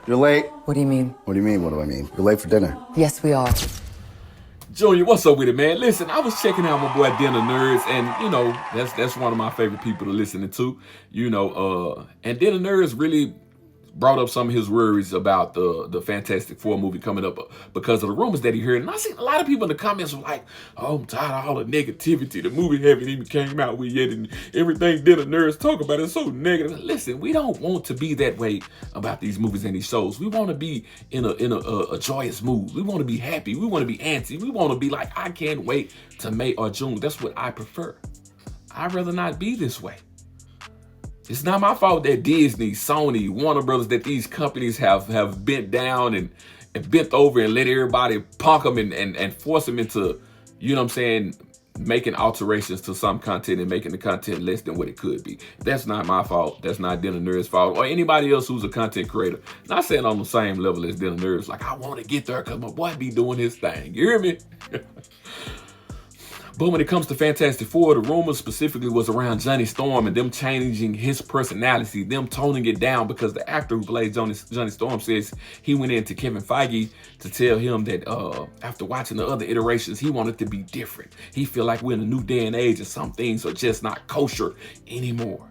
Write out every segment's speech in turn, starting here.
You're late. What do you mean? What do you mean? What do I mean? You're late for dinner. Yes, we are. Junior, what's up with it, man? Listen, I was checking out my boy Dinner Nerds, and that's one of my favorite people to listen to. And Dinner Nerds really brought up some of his worries about the Fantastic Four movie coming up because of the rumors that he heard. And I seen a lot of people in the comments were like, "Oh, I'm tired of all the negativity. The movie haven't even came out with yet, and everything Dinner Nerds talk about is so negative." Listen, we don't want to be that way about these movies and these shows. We want to be in a joyous mood. We want to be happy. We want to be antsy. We want to be like, I can't wait to May or June. That's what I prefer. I'd rather not be this way. It's not my fault that Disney, Sony, Warner Brothers, that these companies have bent down and bent over and let everybody punk them and force them into, making alterations to some content and making the content less than what it could be. That's not my fault. That's not Dinner Nerds' fault or anybody else who's a content creator. Not saying on the same level as Dinner Nerds. Like, I want to get there because my boy be doing his thing. You hear me? But when it comes to Fantastic Four, the rumor specifically was around Johnny Storm and them changing his personality, them toning it down because the actor who played Johnny Storm says he went in to Kevin Feige to tell him that after watching the other iterations, he wanted to be different. He feel like we're in a new day and age and some things are just not kosher anymore.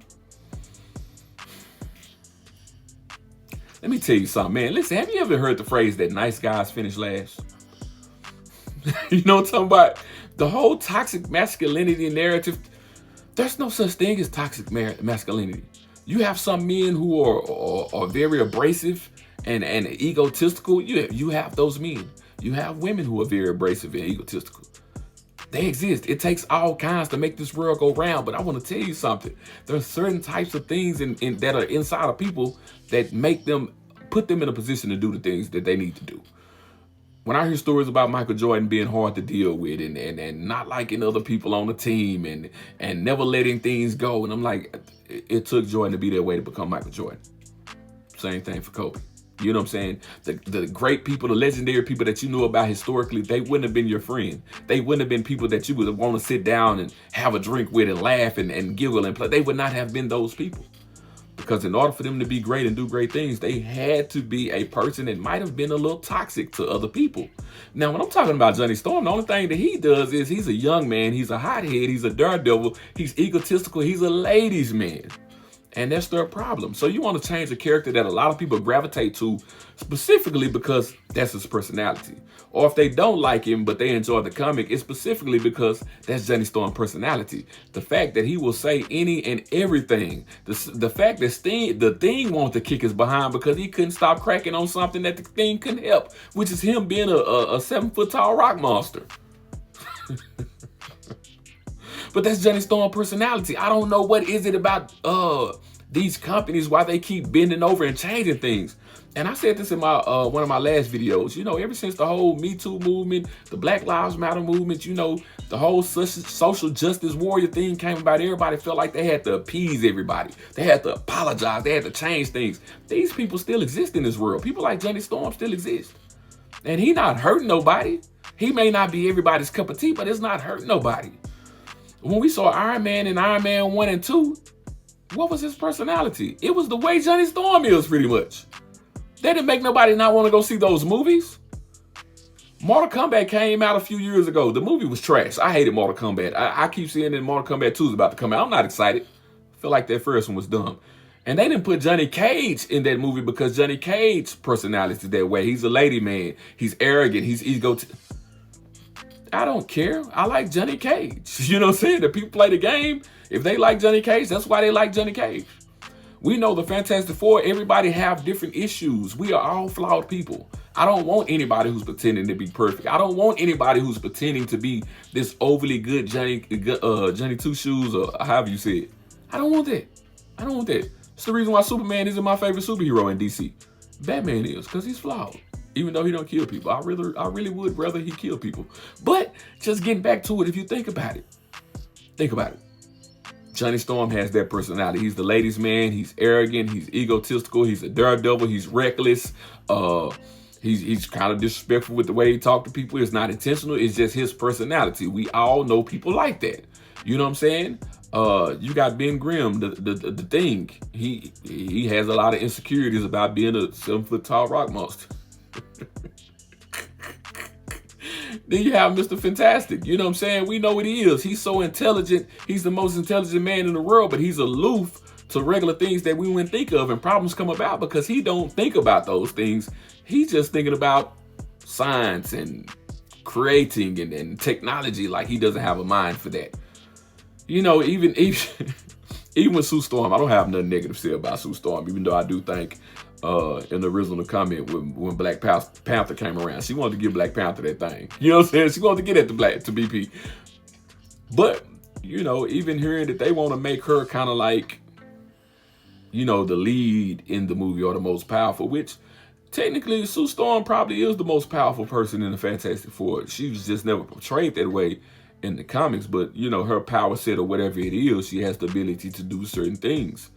Let me tell you something, man. Listen, have you ever heard the phrase that nice guys finish last? You know what I'm talking about? The whole toxic masculinity narrative, there's no such thing as toxic masculinity. You have some men who are very abrasive and egotistical. You have those men. You have women who are very abrasive and egotistical. They exist. It takes all kinds to make this world go round. But I want to tell you something. There are certain types of things that are inside of people that put them in a position to do the things that they need to do. When I hear stories about Michael Jordan being hard to deal with and not liking other people on the team and never letting things go, and I'm like, it took Jordan to be that way to become Michael Jordan. Same thing for Kobe. You know what I'm saying? The great people, the legendary people that you knew about historically, they wouldn't have been your friend. They wouldn't have been people that you would want to sit down and have a drink with and laugh and giggle and play. They would not have been those people. Because in order for them to be great and do great things, they had to be a person that might have been a little toxic to other people. Now, when I'm talking about Johnny Storm, the only thing that he does is he's a young man, he's a hothead, he's a daredevil, he's egotistical, he's a ladies' man. And that's their problem. So you want to change a character that a lot of people gravitate to specifically because that's his personality. Or if they don't like him, but they enjoy the comic, it's specifically because that's Johnny Storm's personality. The fact that he will say any and everything. The fact that the Thing wanted to kick his behind because he couldn't stop cracking on something that the Thing couldn't help, which is him being a 7-foot tall rock monster. But that's Johnny Storm's personality. I don't know what is it about these companies, why they keep bending over and changing things. And I said this in my one of my last videos. Ever since the whole Me Too movement, the Black Lives Matter movement, the whole social justice warrior thing came about, everybody felt like they had to appease everybody. They had to apologize. They had to change things. These people still exist in this world. People like Johnny Storm still exist. And he not hurting nobody. He may not be everybody's cup of tea, but it's not hurting nobody. When we saw Iron Man in Iron Man 1 and 2, what was his personality? It was the way Johnny Storm is, pretty much. They didn't make nobody not want to go see those movies. Mortal Kombat came out a few years ago. The movie was trash. I hated Mortal Kombat. I keep seeing that Mortal Kombat 2 is about to come out. I'm not excited. I feel like that first one was dumb. And they didn't put Johnny Cage in that movie because Johnny Cage's personality is that way. He's a lady man. He's arrogant. He's egotistical. I don't care. I like Johnny Cage. You know what I'm saying? The people play the game. If they like Johnny Cage, that's why they like Johnny Cage. We know the Fantastic Four, everybody have different issues. We are all flawed people. I don't want anybody who's pretending to be perfect. I don't want anybody who's pretending to be this overly good Johnny Two Shoes or however you say it. I don't want that. I don't want that. It's the reason why Superman isn't my favorite superhero in DC. Batman is, because he's flawed. Even though he don't kill people. I really would rather he kill people. But just getting back to it, if you think about it. Think about it. Johnny Storm has that personality. He's the ladies' man. He's arrogant. He's egotistical. He's a daredevil. He's reckless. He's kind of disrespectful with the way he talks to people. It's not intentional. It's just his personality. We all know people like that. You know what I'm saying? You got Ben Grimm, the Thing. He has a lot of insecurities about being a 7-foot tall rock monster. Then you have Mr. Fantastic. You know what I'm saying? We know what he is. He's so intelligent. He's the most intelligent man in the world, but he's aloof to regular things that we wouldn't think of, and problems come about because he don't think about those things. He's just thinking about science and creating and technology. Like, he doesn't have a mind for that. You know, even with Sue Storm, I don't have nothing negative to say about Sue Storm, even though I do think in the original comment when Black Panther came around, she wanted to give Black Panther that thing. You know what I'm saying? She wanted to get at to BP. But, you know, even hearing that they want to make her kind of like, you know, the lead in the movie or the most powerful, which technically Sue Storm probably is the most powerful person in the Fantastic Four. She was just never portrayed that way in the comics, but you know, her power set or whatever it is, she has the ability to do certain things.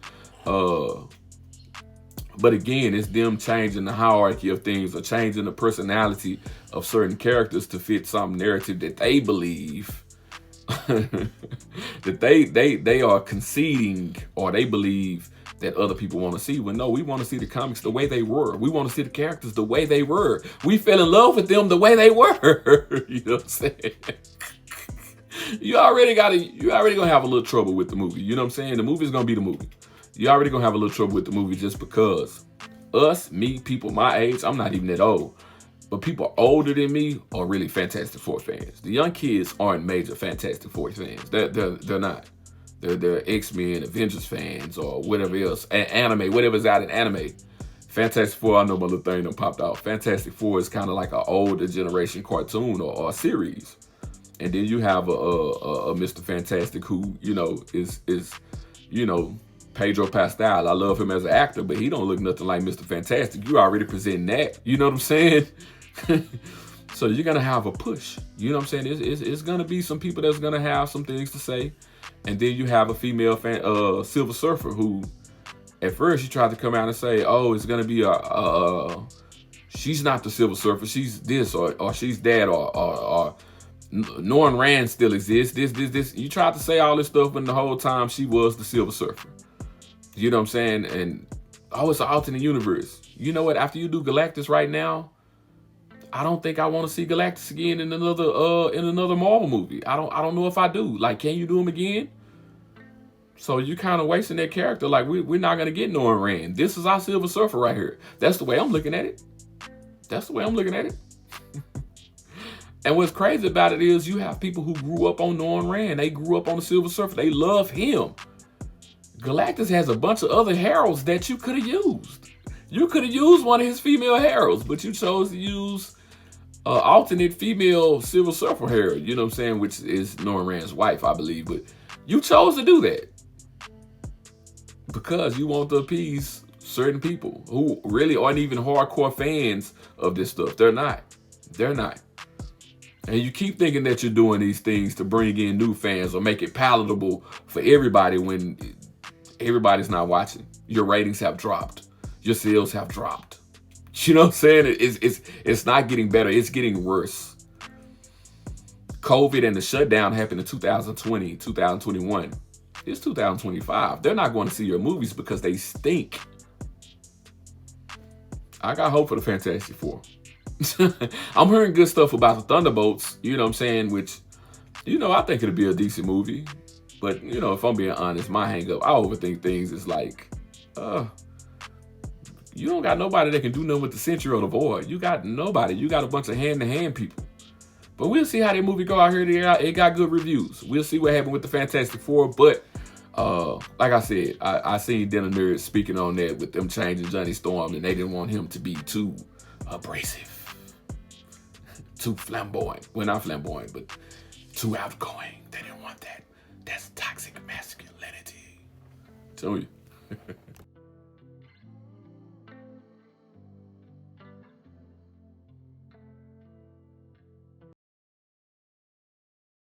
But again, it's them changing the hierarchy of things or changing the personality of certain characters to fit some narrative that they believe that they are conceding, or they believe that other people want to see. Well, no, we want to see the comics the way they were. We want to see the characters the way they were. We fell in love with them the way they were. You know what I'm saying? You already gonna have a little trouble with the movie. You know what I'm saying? The movie's gonna be the movie. You already gonna have a little trouble with the movie just because me, people my age, I'm not even that old, but people older than me are really Fantastic Four fans. The young kids aren't major Fantastic Four fans. They're not. They're X-Men, Avengers fans, or whatever else. Anime, whatever's out in anime. Fantastic Four, I know my little thing done popped out. Fantastic Four is kind of like an older generation cartoon or series. And then you have a Mr. Fantastic who, you know, is you know, Pedro Pascal. I love him as an actor, but he don't look nothing like Mr. Fantastic. You already presenting that. You know what I'm saying? So you're going to have a push. You know what I'm saying? It's going to be some people that's going to have some things to say. And then you have a female Silver Surfer who, at first, she tried to come out and say, oh, it's going to be she's not the Silver Surfer. She's this or she's that or Norrin Rand still exists. This. You tried to say all this stuff, and the whole time she was the Silver Surfer. You know what I'm saying? And it's an alternate universe. You know what? After you do Galactus right now, I don't think I want to see Galactus again in another Marvel movie. I don't know if I do. Like, can you do him again? So you kind of wasting that character. Like, we're not gonna get Norrin Rand. This is our Silver Surfer right here. That's the way I'm looking at it. And what's crazy about it is you have people who grew up on Norrin Rand. They grew up on the Silver Surfer. They love him. Galactus has a bunch of other heralds that you could have used. You could have used one of his female heralds, but you chose to use alternate female Silver Surfer herald, you know what I'm saying, which is Norrin Rand's wife, I believe. But you chose to do that because you want to appease certain people who really aren't even hardcore fans of this stuff. They're not. And you keep thinking that you're doing these things to bring in new fans or make it palatable for everybody when everybody's not watching. Your ratings have dropped. Your sales have dropped. You know what I'm saying? It's not getting better. It's getting worse. COVID and the shutdown happened in 2020, 2021. It's 2025. They're not going to see your movies because they stink. I got hope for the Fantastic Four. I'm hearing good stuff about the Thunderbolts, you know what I'm saying, which, you know, I think it'll be a decent movie. But, you know, if I'm being honest, my hang up, I overthink things. It's like, you don't got nobody that can do nothing with the Century or the Void. You got nobody. You got a bunch of hand-to-hand people. But we'll see how that movie go out here. It got good reviews. We'll see what happened with the Fantastic Four. But like I said, I seen Den of Nerds speaking on that with them changing Johnny Storm, and they didn't want him to be too abrasive. Too flamboyant. Well, not flamboyant, but too outgoing. They didn't want that. That's toxic masculinity. Tell you.